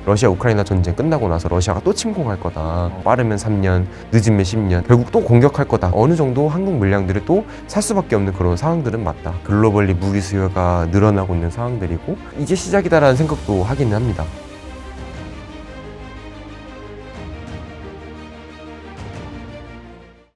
러시아 우크라이나 전쟁 끝나고 나서 러시아가 또 침공할 거다. 빠르면 3년, 늦으면 10년, 결국 또 공격할 거다. 어느 정도 한국 물량들을 또 살 수밖에 없는 그런 상황들은 맞다. 글로벌리 무기 수요가 늘어나고 있는 상황들이고 이제 시작이다라는 생각도 하기는 합니다.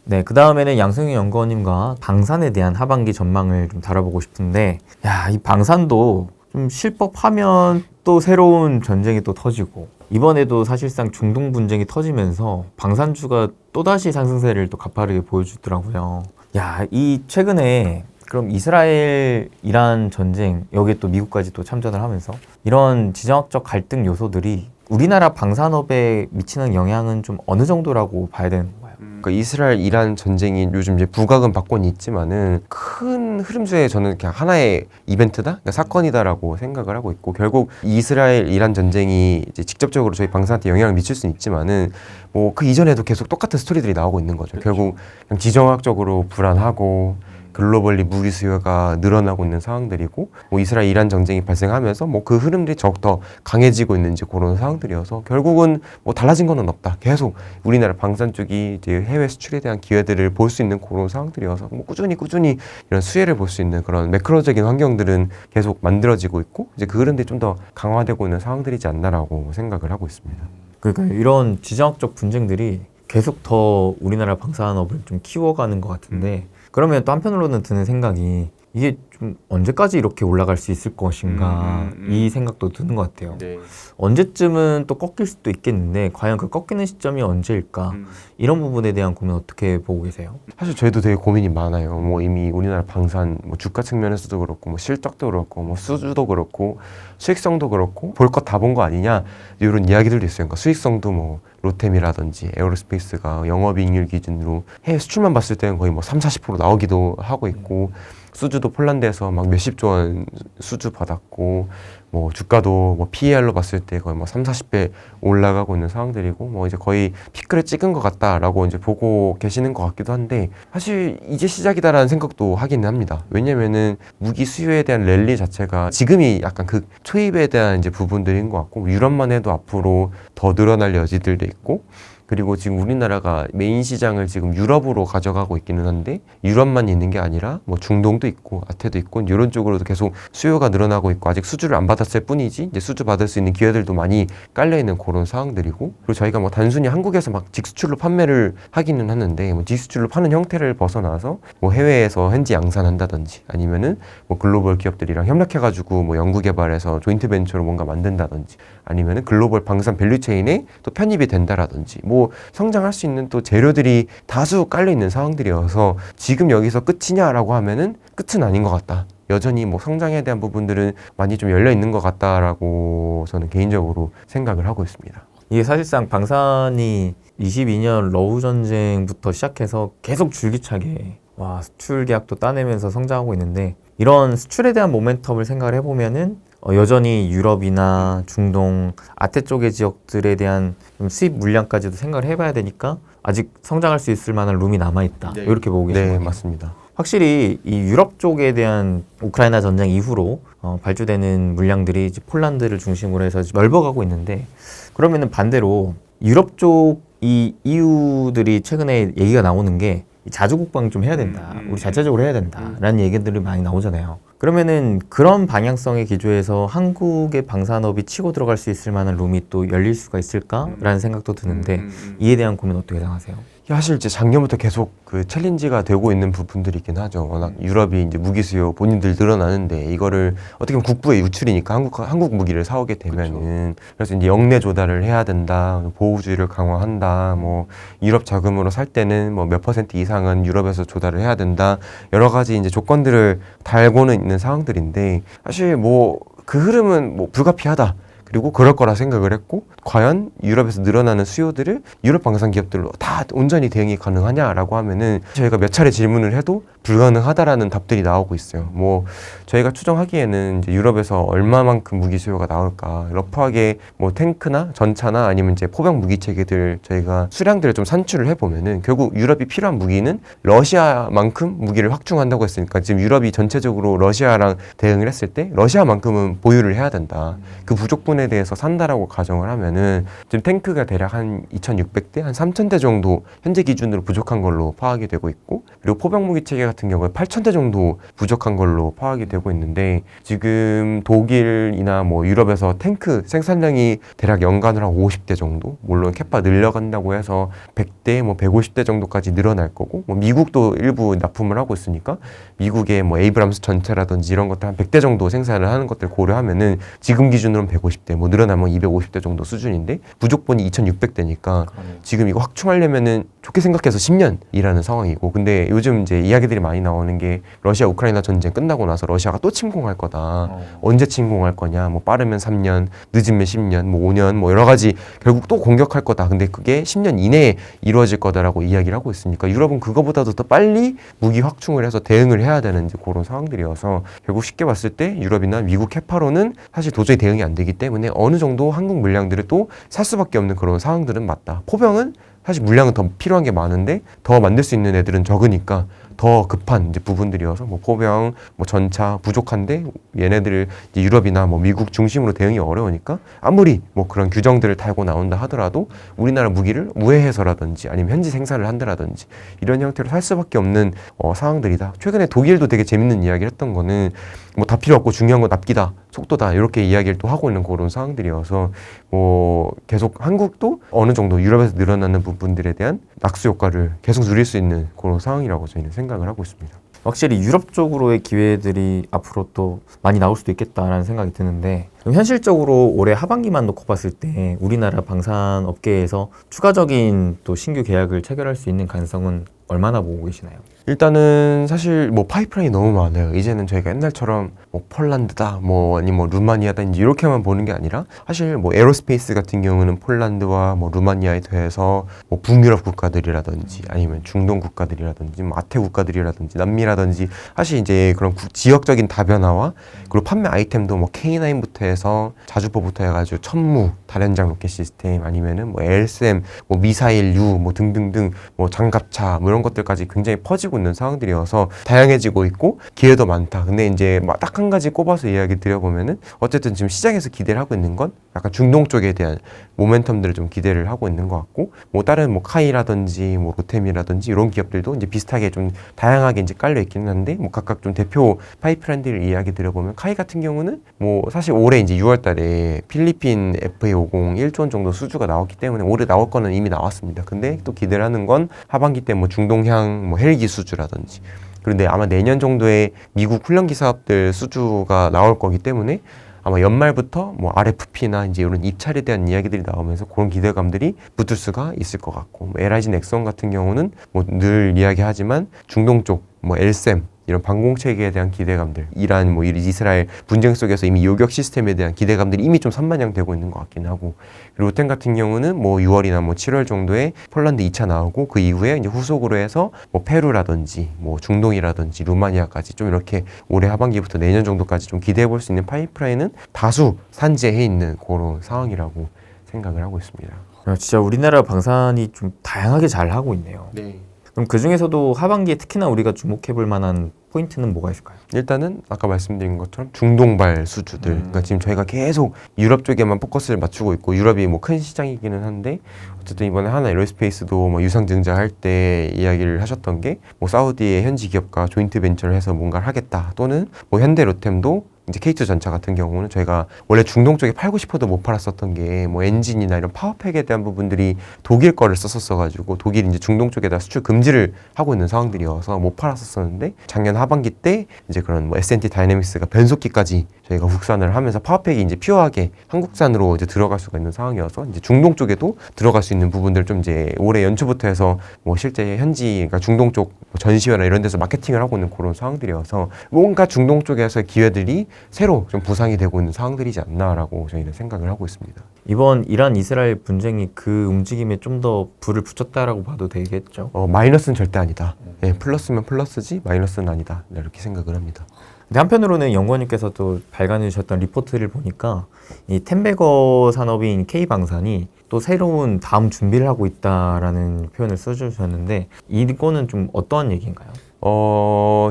네, 그 다음에는 양승희 연구원님과 방산에 대한 하반기 전망을 좀 다뤄보고 싶은데, 야, 이 방산도 좀 실법하면 또 새로운 전쟁이 또 터지고, 이번에도 사실상 중동 분쟁이 터지면서 방산주가 또다시 상승세를 또 가파르게 보여주더라고요. 야, 이 최근에 그럼 이스라엘, 이란 전쟁, 여기에 또 미국까지 또 참전을 하면서 이런 지정학적 갈등 요소들이 우리나라 방산업에 미치는 영향은 좀 어느 정도라고 봐야 되는 건가요? 그러니까 이스라엘 이란 전쟁이 요즘 이제 부각은 받고는 있지만은 큰 흐름수에 저는 그냥 하나의 이벤트다, 그러니까 사건이다라고 생각을 하고 있고, 결국 이스라엘 이란 전쟁이 이제 직접적으로 저희 방산한테 영향을 미칠 수는 있지만은 뭐 그 이전에도 계속 똑같은 스토리들이 나오고 있는 거죠. 결국 그냥 지정학적으로 불안하고 글로벌리 무기 수요가 늘어나고 있는 상황들이고, 뭐 이스라엘 이란 전쟁이 발생하면서 뭐 그 흐름들이 더욱더 강해지고 있는 이제 그런 상황들이어서 결국은 뭐 달라진 거는 없다. 계속 우리나라 방산 쪽이 이제 해외 수출에 대한 기회들을 볼 수 있는 그런 상황들이어서 뭐 꾸준히 이런 수혜를 볼 수 있는 그런 매크로적인 환경들은 계속 만들어지고 있고, 이제 그 흐름들이 좀 더 강화되고 있는 상황들이지 않나라고 생각을 하고 있습니다. 그러니까 이런 지정학적 분쟁들이 계속 더 우리나라 방산업을 좀 키워가는 것 같은데, 그러면 또 한편으로는 드는 생각이 이게 좀 언제까지 이렇게 올라갈 수 있을 것인가 이 생각도 드는 것 같아요. 네. 언제쯤은 또 꺾일 수도 있겠는데 과연 그 꺾이는 시점이 언제일까? 이런 부분에 대한 고민 어떻게 보고 계세요? 사실 저희도 되게 고민이 많아요. 뭐 이미 우리나라 방산 뭐 주가 측면에서도 그렇고 뭐 실적도 그렇고 뭐 수주도 그렇고 수익성도 그렇고 볼 것 다 본 거 아니냐 이런 이야기들도 있어요. 그러니까 수익성도 뭐 로템이라든지 에어로스페이스가 영업이익률 기준으로 해외 수출만 봤을 때는 거의 뭐 30-40% 나오기도 하고 있고, 수주도 폴란드에서 막 몇십조 원 수주 받았고, 뭐 주가도 뭐 PER로 봤을 때 거의 뭐 30-40배 올라가고 있는 상황들이고, 뭐 이제 거의 피크를 찍은 것 같다라고 이제 보고 계시는 것 같기도 한데, 사실 이제 시작이다라는 생각도 하기는 합니다. 왜냐면은 무기 수요에 대한 랠리 자체가 지금이 약간 그 초입에 대한 이제 부분들인 것 같고, 유럽만 해도 앞으로 더 늘어날 여지들도 있고, 그리고 지금 우리나라가 메인 시장을 지금 유럽으로 가져가고 있기는 한데, 유럽만 있는 게 아니라 뭐 중동도 있고 아태도 있고 이런 쪽으로도 계속 수요가 늘어나고 있고, 아직 수주를 안 받았을 뿐이지 이제 수주 받을 수 있는 기회들도 많이 깔려 있는 그런 상황들이고, 그리고 저희가 뭐 단순히 한국에서 막 직수출로 판매를 하기는 하는데, 뭐 직수출로 파는 형태를 벗어나서 뭐 해외에서 현지 양산한다든지, 아니면은 뭐 글로벌 기업들이랑 협력해가지고 뭐 연구개발해서 조인트 벤처로 뭔가 만든다든지, 아니면은 글로벌 방산 밸류체인에 또 편입이 된다라든지, 뭐 성장할 수 있는 또 재료들이 다수 깔려 있는 상황들이어서 지금 여기서 끝이냐라고 하면은 끝은 아닌 것 같다. 여전히 뭐 성장에 대한 부분들은 많이 좀 열려 있는 것 같다라고 저는 개인적으로 생각을 하고 있습니다. 이게 사실상 방산이 22년 러우 전쟁부터 시작해서 계속 줄기차게 수출 계약도 따내면서 성장하고 있는데, 이런 수출에 대한 모멘텀을 생각을 해보면은 여전히 유럽이나 중동, 아태 쪽의 지역들에 대한 좀 수입 물량까지도 생각을 해봐야 되니까 아직 성장할 수 있을 만한 룸이 남아있다. 네. 이렇게 보고 계신 네, 거예요. 맞습니다. 확실히 이 유럽 쪽에 대한 우크라이나 전쟁 이후로 발주되는 물량들이 이제 폴란드를 중심으로 해서 넓어가고 있는데, 그러면은 반대로 유럽 쪽 이 EU들이 최근에 얘기가 나오는 게 자주 국방 좀 해야 된다. 우리 자체적으로 해야 된다라는 얘기들이 많이 나오잖아요. 그러면은 그런 방향성의 기조에서 한국의 방산업이 치고 들어갈 수 있을 만한 룸이 또 열릴 수가 있을까라는 생각도 드는데, 이에 대한 고민 어떻게 생각하세요? 사실 이제 작년부터 계속 그 챌린지가 되고 있는 부분들이 있긴 하죠. 워낙 유럽이 이제 무기 수요 본인들 늘어나는데, 이거를 어떻게 보면 국부의 유출이니까 한국 무기를 사오게 되면은, 그래서 이제 역내 조달을 해야 된다, 보호주의를 강화한다, 뭐 유럽 자금으로 살 때는 뭐 몇 % 이상은 유럽에서 조달을 해야 된다, 여러 가지 이제 조건들을 달고는 있는 상황들인데, 사실 뭐 그 흐름은 뭐 불가피하다. 그리고 그럴 거라 생각을 했고, 과연 유럽에서 늘어나는 수요들을 유럽 방산 기업들로 다 온전히 대응이 가능하냐라고 하면은 저희가 몇 차례 질문을 해도 불가능하다라는 답들이 나오고 있어요. 뭐 저희가 추정하기에는 이제 유럽에서 얼마만큼 무기 수요가 나올까, 러프하게 뭐 탱크나 전차나 아니면 이제 포병 무기 체계들 저희가 수량들을 좀 산출을 해보면은, 결국 유럽이 필요한 무기는 러시아만큼 무기를 확충한다고 했으니까, 지금 유럽이 전체적으로 러시아랑 대응을 했을 때 러시아만큼은 보유를 해야 된다. 그 부족분에 방산에 대해서 산다라고 가정을 하면은 지금 탱크가 대략 한 2,600대, 한 3,000대 정도 현재 기준으로 부족한 걸로 파악이 되고 있고, 그리고 포병 무기 체계 같은 경우에 8,000대 정도 부족한 걸로 파악이 되고 있는데, 지금 독일이나 뭐 유럽에서 탱크 생산량이 대략 연간으로 한 50대 정도, 물론 캐파 늘려간다고 해서 100대, 뭐 150대 정도까지 늘어날 거고, 뭐 미국도 일부 납품을 하고 있으니까 미국의 뭐 에이브람스 전체라든지 이런 것들 한 100대 정도 생산을 하는 것들 고려하면은 지금 기준으로는 150대, 뭐 늘어나면 250대 정도 수준인데 부족분이 2,600대니까 지금 이거 확충하려면은 좋게 생각해서 10년이라는 상황이고, 근데 요즘 이제 이야기들이 많이 나오는 게 러시아 우크라이나 전쟁 끝나고 나서 러시아가 또 침공할 거다. 언제 침공할 거냐? 뭐 빠르면 3년, 늦으면 10년, 뭐 5년, 뭐 여러 가지 결국 또 공격할 거다. 근데 그게 10년 이내에 이루어질 거다라고 이야기를 하고 있으니까 유럽은 그거보다도 더 빨리 무기 확충을 해서 대응을 해야 되는 이제 그런 상황들이어서 결국 쉽게 봤을 때 유럽이나 미국 캐파로는 사실 도저히 대응이 안 되기 때문에 어느 정도 한국 물량들을 또 살 수밖에 없는 그런 상황들은 맞다. 포병은 사실 물량은 더 필요한 게 많은데 더 만들 수 있는 애들은 적으니까 더 급한 이제 부분들이어서 뭐 포병, 뭐 전차 부족한데 얘네들 이제 유럽이나 뭐 미국 중심으로 대응이 어려우니까 아무리 뭐 그런 규정들을 달고 나온다 하더라도 우리나라 무기를 우회해서라든지 아니면 현지 생산을 한다라든지 이런 형태로 살 수밖에 없는 상황들이다. 최근에 독일도 되게 재밌는 이야기를 했던 거는 뭐 다 필요 없고 중요한 건 납기다, 속도다 이렇게 이야기를 또 하고 있는 그런 상황들이어서 뭐 계속 한국도 어느 정도 유럽에서 늘어나는 부분들에 대한 낙수 효과를 계속 누릴 수 있는 그런 상황이라고 저희는 생각을 하고 있습니다. 확실히 유럽 쪽으로의 기회들이 앞으로 또 많이 나올 수도 있겠다라는 생각이 드는데, 그럼 현실적으로 올해 하반기만 놓고 봤을 때 우리나라 방산 업계에서 추가적인 또 신규 계약을 체결할 수 있는 가능성은 얼마나 보고 계시나요? 일단은 사실 뭐 파이프라인이 너무 많아요. 이제는 저희가 옛날처럼 뭐 폴란드다, 뭐 아니면 뭐 루마니아다인지 이렇게만 보는 게 아니라 사실 뭐 에어로스페이스 같은 경우는 폴란드와 뭐 루마니아에 더해서 뭐 북유럽 국가들이라든지 아니면 중동 국가들이라든지 뭐 아태 국가들이라든지 남미라든지 사실 이제 그런 지역적인 다변화와 그리고 판매 아이템도 뭐 K9부터 해서 자주포부터 해가지고 천무, 다련장 로켓 시스템 아니면은 뭐 LSM, 뭐 미사일 U 뭐 등등등 뭐 장갑차 뭐 이런 것들까지 굉장히 퍼지고 있는 상황들이어서 다양해지고 있고 기회도 많다. 근데 이제 딱 한 가지 꼽아서 이야기 드려보면은 어쨌든 지금 시장에서 기대를 하고 있는 건 약간 중동 쪽에 대한 모멘텀들을 좀 기대를 하고 있는 것 같고, 뭐 다른 뭐 카이라든지 뭐 로템이라든지 이런 기업들도 이제 비슷하게 좀 다양하게 이제 깔려 있기는 한데, 뭐 각각 좀 대표 파이프라인들을 이야기 드려보면 카이 같은 경우는 뭐 사실 올해 이제 6월달에 필리핀 FA50 1조 원 정도 수주가 나왔기 때문에 올해 나올 거는 이미 나왔습니다. 근데 또 기대를 하는 건 하반기 때 뭐 중동향 뭐 헬기 수주라든지, 그런데 아마 내년 정도에 미국 훈련기 사업들 수주가 나올 거기 때문에 아마 연말부터 뭐 RFP나 이제 이런 입찰에 대한 이야기들이 나오면서 그런 기대감들이 붙을 수가 있을 것 같고, 뭐 LIG 넥슨 같은 경우는 뭐 늘 이야기하지만 중동 쪽 뭐 LSM 이런 방공체계에 대한 기대감들, 이란 뭐 이스라엘 분쟁 속에서 이미 요격 시스템에 대한 기대감들이 이미 좀 산반영되고 있는 것 같긴 하고, 그리고 로템 같은 경우는 뭐 6월이나 뭐 7월 정도에 폴란드 2차 나오고 그 이후에 이제 후속으로 해서 뭐 페루라든지 뭐 중동이라든지 루마니아까지 좀 이렇게 올해 하반기부터 내년 정도까지 좀 기대해 볼 수 있는 파이프라인은 다수 산재해 있는 그런 상황이라고 생각을 하고 있습니다. 진짜 우리나라 방산이 좀 다양하게 잘 하고 있네요. 네. 그럼 그 중에서도 하반기에 특히나 우리가 주목해 볼 만한 포인트는 뭐가 있을까요? 일단은 아까 말씀드린 것처럼 중동발 수주들, 그러니까 지금 저희가 계속 유럽 쪽에만 포커스를 맞추고 있고, 유럽이 뭐 큰 시장이기는 한데 어쨌든 이번에 하나 에어로스페이스도 뭐 유상 증자할 때 이야기를 하셨던 게 뭐 사우디의 현지 기업과 조인트 벤처를 해서 뭔가를 하겠다, 또는 뭐 현대 로템도 이제 K2 전차 같은 경우는 저희가 원래 중동 쪽에 팔고 싶어도 못 팔았었던 게 뭐 엔진이나 이런 파워팩에 대한 부분들이 독일 거를 썼었어가지고 독일이 이제 중동 쪽에다 수출 금지를 하고 있는 상황들이어서 못 팔았었었는데, 작년 하반기 때 이제 그런 뭐 S&T 다이내믹스가 변속기까지 저희가 국산을 하면서 파워팩이 이제 퓨어하게 한국산으로 이제 들어갈 수가 있는 상황이어서 이제 중동 쪽에도 들어갈 수 있는 부분들 좀 이제 올해 연초부터 해서 뭐 실제 현지, 그러니까 중동 쪽 전시회나 이런 데서 마케팅을 하고 있는 그런 상황들이어서 뭔가 중동 쪽에서의 기회들이 새로 좀 부상이 되고 있는 상황들이지 않나라고 저희는 생각을 하고 있습니다. 이번 이란 이스라엘 분쟁이 그 움직임에 좀 더 불을 붙였다라고 봐도 되겠죠? 마이너스는 절대 아니다. 예, 플러스면 플러스지 마이너스는 아니다. 이렇게 생각을 합니다. 근데 한편으로는 연구원님께서도 발간해 주셨던 리포트를 보니까 이 템베거 산업인 K방산이 또 새로운 다음 준비를 하고 있다라는 표현을 써주셨는데, 이거는 좀 어떠한 얘기인가요?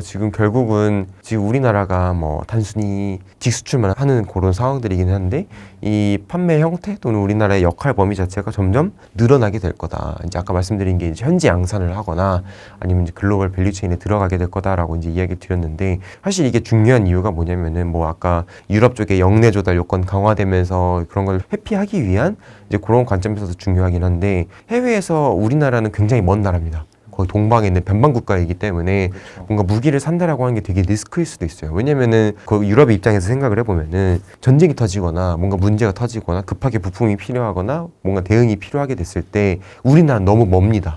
지금 결국은 지금 우리나라가 뭐 단순히 직수출만 하는 그런 상황들이긴 한데 이 판매 형태 또는 우리나라의 역할 범위 자체가 점점 늘어나게 될 거다. 이제 아까 말씀드린 게 이제 현지 양산을 하거나 아니면 이제 글로벌 밸류체인에 들어가게 될 거다라고 이제 이야기를 드렸는데 사실 이게 중요한 이유가 뭐냐면은 뭐 아까 유럽 쪽에 영내 조달 요건 강화되면서 그런 걸 회피하기 위한 이제 그런 관점에서도 중요하긴 한데 해외에서 우리나라는 굉장히 먼 나라입니다. 거의 동방에 있는 변방 국가이기 때문에 뭔가 무기를 산다라고 하는 게 되게 리스크일 수도 있어요. 왜냐면은 그 유럽의 입장에서 생각을 해보면은 전쟁이 터지거나 뭔가 문제가 터지거나 급하게 부품이 필요하거나 뭔가 대응이 필요하게 됐을 때 우리나라는 너무 멉니다.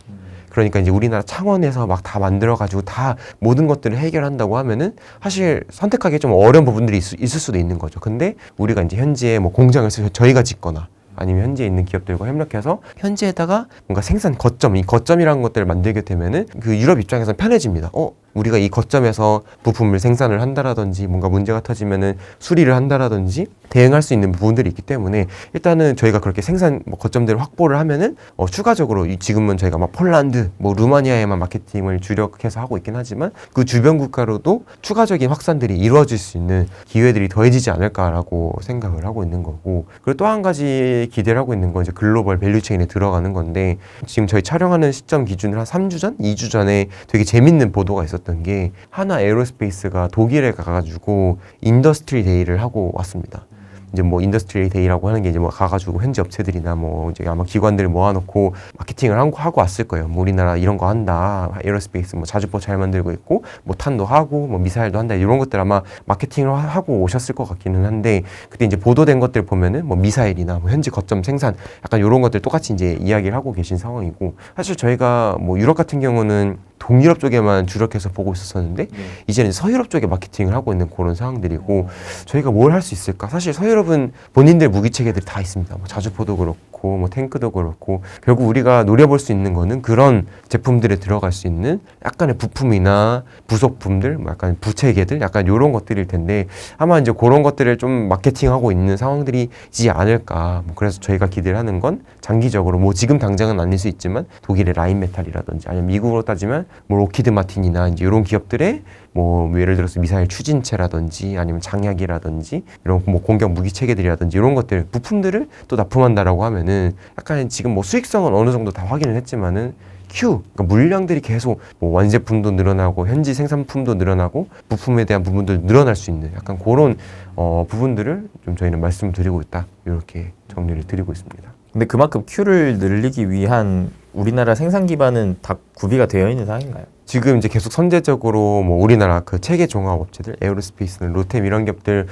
그러니까 이제 우리나라 창원에서 막 다 만들어가지고 다 모든 것들을 해결한다고 하면은 사실 선택하기 좀 어려운 부분들이 있을 수도 있는 거죠. 근데 우리가 이제 현지에 뭐 공장을 저희가 짓거나 아니면 현지에 있는 기업들과 협력해서 현지에다가 뭔가 생산 거점, 이 거점이라는 것들을 만들게 되면은 그 유럽 입장에서는 편해집니다. 우리가 이 거점에서 부품을 생산을 한다라든지 뭔가 문제가 터지면은 수리를 한다라든지 대응할 수 있는 부분들이 있기 때문에 일단은 저희가 그렇게 생산 거점들을 확보를 하면은 추가적으로 지금은 저희가 막 폴란드, 뭐 루마니아에만 마케팅을 주력해서 하고 있긴 하지만 그 주변 국가로도 추가적인 확산들이 이루어질 수 있는 기회들이 더해지지 않을까라고 생각을 하고 있는 거고 그리고 또 한 가지 기대를 하고 있는 건 이제 글로벌 밸류체인에 들어가는 건데 지금 저희 촬영하는 시점 기준으로 한 3주 전, 2주 전에 되게 재밌는 보도가 있었던 게 하나 에어로스페이스가 독일에 가가지고 인더스트리 데이를 하고 왔습니다. 이제 뭐 인더스트리 데이라고 하는 게 이제 뭐 가가지고 현지 업체들이나 뭐 이제 아마 기관들을 모아놓고 마케팅을 하고 왔을 거예요. 뭐 우리나라 이런 거 한다. 에어로스페이스 뭐 자주포 잘 만들고 있고 뭐 탄도 하고 뭐 미사일도 한다. 이런 것들 아마 마케팅을 하고 오셨을 것 같기는 한데 그때 이제 보도된 것들 보면은 뭐 미사일이나 뭐 현지 거점 생산 약간 이런 것들 똑같이 이제 이야기를 하고 계신 상황이고 사실 저희가 뭐 유럽 같은 경우는 동유럽 쪽에만 주력해서 보고 있었었는데 이제는 서유럽 쪽에 마케팅을 하고 있는 그런 상황들이고 저희가 뭘 할 수 있을까? 사실 서유럽은 본인들 무기 체계들이 다 있습니다. 뭐 자주포도 그렇고 뭐 탱크도 그렇고 결국 우리가 노려볼 수 있는 거는 그런 제품들에 들어갈 수 있는 약간의 부품이나 부속품들, 뭐 약간 부체계들, 약간 이런 것들일 텐데 아마 이제 그런 것들을 좀 마케팅하고 있는 상황들이지 않을까. 뭐 그래서 저희가 기대를 하는 건 장기적으로 뭐 지금 당장은 아닐 수 있지만 독일의 라인메탈이라든지 아니면 미국으로 따지면 뭐 로키드 마틴이나 이제 이런 기업들의 뭐 예를 들어서 미사일 추진체라든지 아니면 장약이라든지 이런 뭐 공격 무기 체계들이라든지 이런 것들 부품들을 또 납품한다라고 하면은 약간 지금 뭐 수익성은 어느 정도 다 확인을 했지만은 그러니까 물량들이 계속 뭐 완제품도 늘어나고 현지 생산품도 늘어나고 부품에 대한 부분도 늘어날 수 있는 약간 그런 부분들을 좀 저희는 말씀드리고 있다 이렇게 정리를 드리고 있습니다. 근데 그만큼 Q를 늘리기 위한 우리나라 생산 기반은 다 구비가 되어 있는 상황인가요? 지금 이제 계속 선제적으로 뭐 우리나라 그 체계 종합 업체들, 에어로스페이스는 로템 이런 기업들은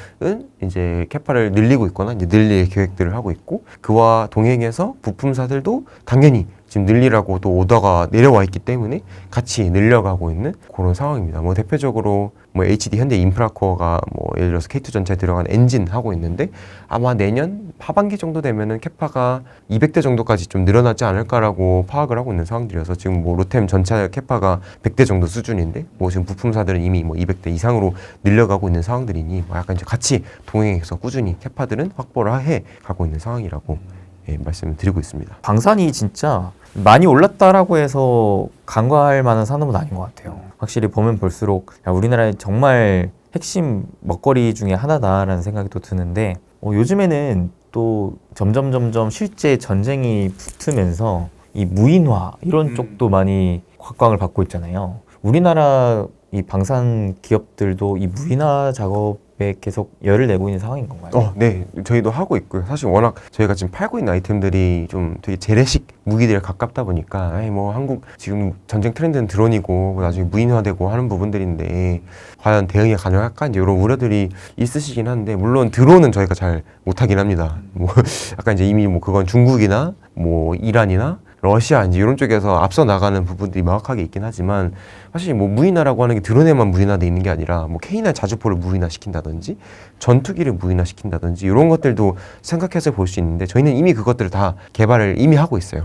이제 캐파를 늘리고 있거나 이제 늘릴 계획들을 하고 있고 그와 동행해서 부품사들도 당연히 지금 늘리라고 또 오더가 내려와 있기 때문에 같이 늘려가고 있는 그런 상황입니다. 뭐 대표적으로 뭐 HD 현대 인프라코어가 뭐 예를 들어서 K2 전차에 들어간 엔진 하고 있는데 아마 내년 하반기 정도 되면은 캐파가 200대 정도까지 좀 늘어나지 않을까라고 파악을 하고 있는 상황들이어서 지금 뭐 로템 전차 캐파가 100대 정도 수준인데 뭐 지금 부품사들은 이미 뭐 200대 이상으로 늘려가고 있는 상황들이니 뭐 약간 이제 같이 동행해서 꾸준히 캐파들은 확보를 해 가고 있는 상황이라고 말씀을 드리고 있습니다. 방산이 진짜 많이 올랐다라고 해서 간과할 만한 산업은 아닌 것 같아요. 확실히 보면 볼수록 우리나라의 정말 핵심 먹거리 중에 하나다라는 생각이 또 드는데 요즘에는 또 점점 실제 전쟁이 붙으면서 이 무인화 이런 쪽도 많이 곽광을 받고 있잖아요. 우리나라 이 방산 기업들도 이 무인화 작업에 계속 열을 내고 있는 상황인 건가요? 네, 저희도 하고 있고요. 사실 워낙 저희가 지금 팔고 있는 아이템들이 좀 되게 재래식 무기들에 가깝다 보니까 뭐 한국 지금 전쟁 트렌드는 드론이고 나중에 무인화되고 하는 부분들인데 과연 대응이 가능할까 이제 이런 우려들이 있으시긴 한데 물론 드론은 저희가 잘 못하긴 합니다. 뭐 약간 이제 이미 뭐 그건 중국이나 뭐 이란이나 러시아 이제 이런 쪽에서 앞서 나가는 부분들이 명확하게 있긴 하지만 사실 뭐 무인화라고 하는 게 드론에만 무인화돼 있는 게 아니라 뭐 K9 자주포를 무인화시킨다든지 전투기를 무인화시킨다든지 이런 것들도 생각해서 볼 수 있는데 저희는 이미 그것들을 다 개발을 이미 하고 있어요.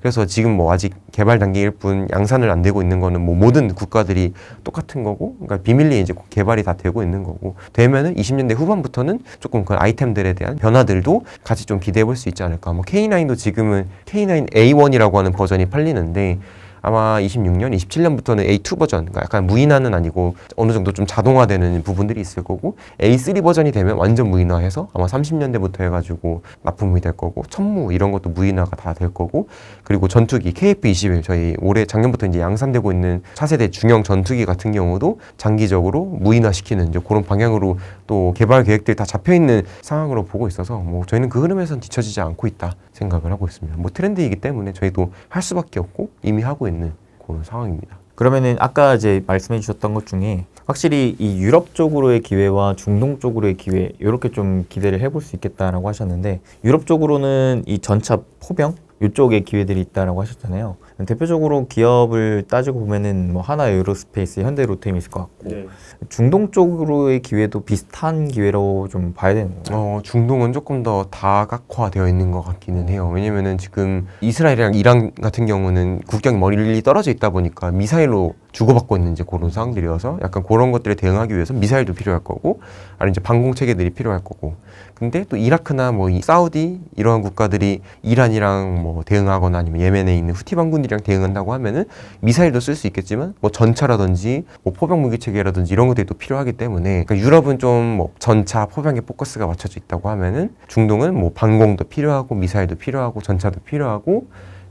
그래서 지금 뭐 아직 개발 단계일 뿐 양산을 안 되고 있는 거는 뭐 모든 국가들이 똑같은 거고, 그러니까 비밀리에 이제 개발이 다 되고 있는 거고, 되면은 20년대 후반부터는 조금 그 아이템들에 대한 변화들도 같이 좀 기대해 볼 수 있지 않을까. 뭐 K9도 지금은 K9A1이라고 하는 버전이 팔리는데 아마 26년, 27년부터는 A2 버전, 그러니까 약간 무인화는 아니고 어느 정도 좀 자동화되는 부분들이 있을 거고 A3 버전이 되면 완전 무인화해서 아마 30년대부터 해가지고 납품이 될 거고 천무 이런 것도 무인화가 다 될 거고 그리고 전투기 KF-21 저희 올해 작년부터 이제 양산되고 있는 차세대 중형 전투기 같은 경우도 장기적으로 무인화시키는 이제 그런 방향으로 또 개발 계획들이 다 잡혀 있는 상황으로 보고 있어서 뭐 저희는 그 흐름에선 뒤처지지 않고 있다 생각을 하고 있습니다. 뭐 트렌드이기 때문에 저희도 할 수밖에 없고 이미 하고 있는 그런 상황입니다. 그러면은 아까 이제 말씀해 주셨던 것 중에 확실히 이 유럽 쪽으로의 기회와 중동 쪽으로의 기회 이렇게 좀 기대를 해볼 수 있겠다라고 하셨는데 유럽 쪽으로는 이 전차 포병 이쪽에 기회들이 있다라고 하셨잖아요. 대표적으로 기업을 따지고 보면은 뭐 하나 에어로스페이스, 현대 로템이 있을 것 같고 중동 쪽으로의 기회도 비슷한 기회로 좀 봐야 되는 건가요? 중동은 조금 더 다각화되어 있는 것 같기는 해요. 왜냐면은 지금 이스라엘이랑 이란 같은 경우는 국경이 멀리 떨어져 있다 보니까 미사일로 주고받고 있는 이제 그런 상황들이어서 약간 그런 것들에 대응하기 위해서 미사일도 필요할 거고, 아니면 이제 방공 체계들이 필요할 거고. 근데 또 이라크나 뭐 이 사우디 이러한 국가들이 이란이랑 뭐 대응하거나 아니면 예멘에 있는 후티 반군들이랑 대응한다고 하면은 미사일도 쓸 수 있겠지만 뭐 전차라든지 뭐 포병 무기 체계라든지 이런 것들이 또 필요하기 때문에 그러니까 유럽은 좀 뭐 전차 포병에 포커스가 맞춰져 있다고 하면은 중동은 뭐 방공도 필요하고 미사일도 필요하고 전차도 필요하고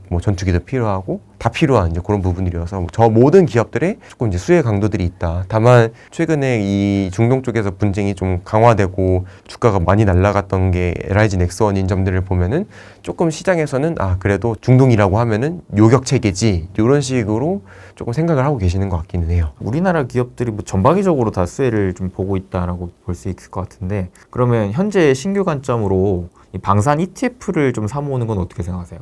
뭐 전투기도 필요하고 다 필요한 이제 그런 부분들이어서 저 모든 기업들의 조금 이제 수혜 강도들이 있다. 다만 최근에 이 중동 쪽에서 분쟁이 좀 강화되고 주가가 많이 날아갔던 게 LIG 넥스원인 점들을 보면은 조금 시장에서는 그래도 중동이라고 하면은 요격 체계지 이런 식으로 조금 생각을 하고 계시는 것 같기는 해요. 우리나라 기업들이 뭐 전방위적으로 다 수혜를 좀 보고 있다라고 볼 수 있을 것 같은데 그러면 현재 신규 관점으로 이 방산 ETF를 좀 사모으는 건 어떻게 생각하세요?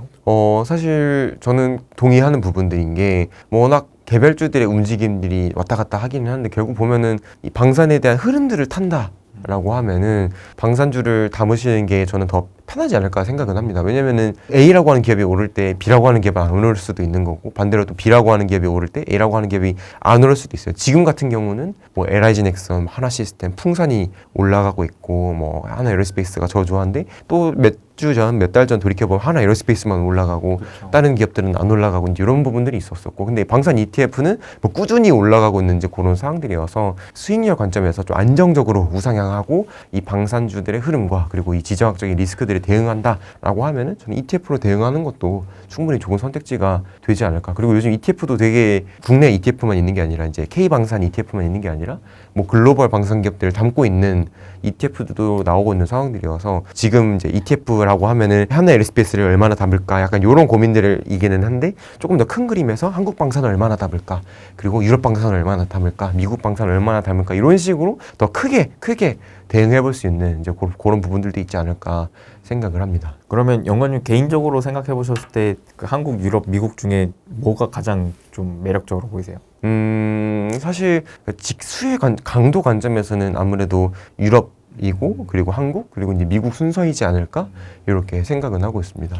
사실 저는 동의하는 부분들인 게 워낙 개별주들의 움직임들이 왔다 갔다 하기는 하는데 결국 보면은 이 방산에 대한 흐름들을 탄다라고 하면은 방산주를 담으시는 게 저는 더 편하지 않을까 생각은 합니다. 왜냐면은 A라고 하는 기업이 오를 때 B라고 하는 기업이 안 오를 수도 있는 거고 반대로 또 B라고 하는 기업이 오를 때 A라고 하는 기업이 안 오를 수도 있어요. 지금 같은 경우는 뭐 LIG 넥슨, 하나시스템, 풍산이 올라가고 있고 뭐 하나 에어로스페이스가 저조한데 또 몇 주 전, 몇 달 전 돌이켜보면 하나 에어로스페이스만 올라가고 그렇죠. 다른 기업들은 안 올라가고 이제 이런 부분들이 있었었고 근데 방산 ETF는 뭐 꾸준히 올라가고 있는 이제 그런 상황들이어서 수익률 관점에서 좀 안정적으로 우상향하고 이 방산주들의 흐름과 그리고 이 지정학적인 리스크들에 대응한다라고 하면은 저는 ETF로 대응하는 것도 충분히 좋은 선택지가 되지 않을까. 그리고 요즘 ETF도 되게 국내 ETF만 있는 게 아니라 이제 K방산 ETF만 있는 게 아니라 뭐 글로벌 방산 기업들을 담고 있는 ETF도 나오고 있는 상황들이어서 지금 이제 ETF라고 하면은 하나 에어로스페이스를 얼마나 담을까 약간 이런 고민들을 이기는 한데 조금 더 큰 그림에서 한국 방산을 얼마나 담을까 그리고 유럽 방산을 얼마나 담을까 미국 방산을 얼마나 담을까 이런 식으로 더 크게 대응해 볼 수 있는 이제 그런 부분들도 있지 않을까 생각을 합니다. 그러면 영건님 개인적으로 생각해 보셨을 때 그 한국, 유럽, 미국 중에 뭐가 가장 좀 매력적으로 보이세요? 사실 직수의 강도 관점에서는 아무래도 유럽이고 그리고 한국 그리고 이제 미국 순서이지 않을까 이렇게 생각은 하고 있습니다.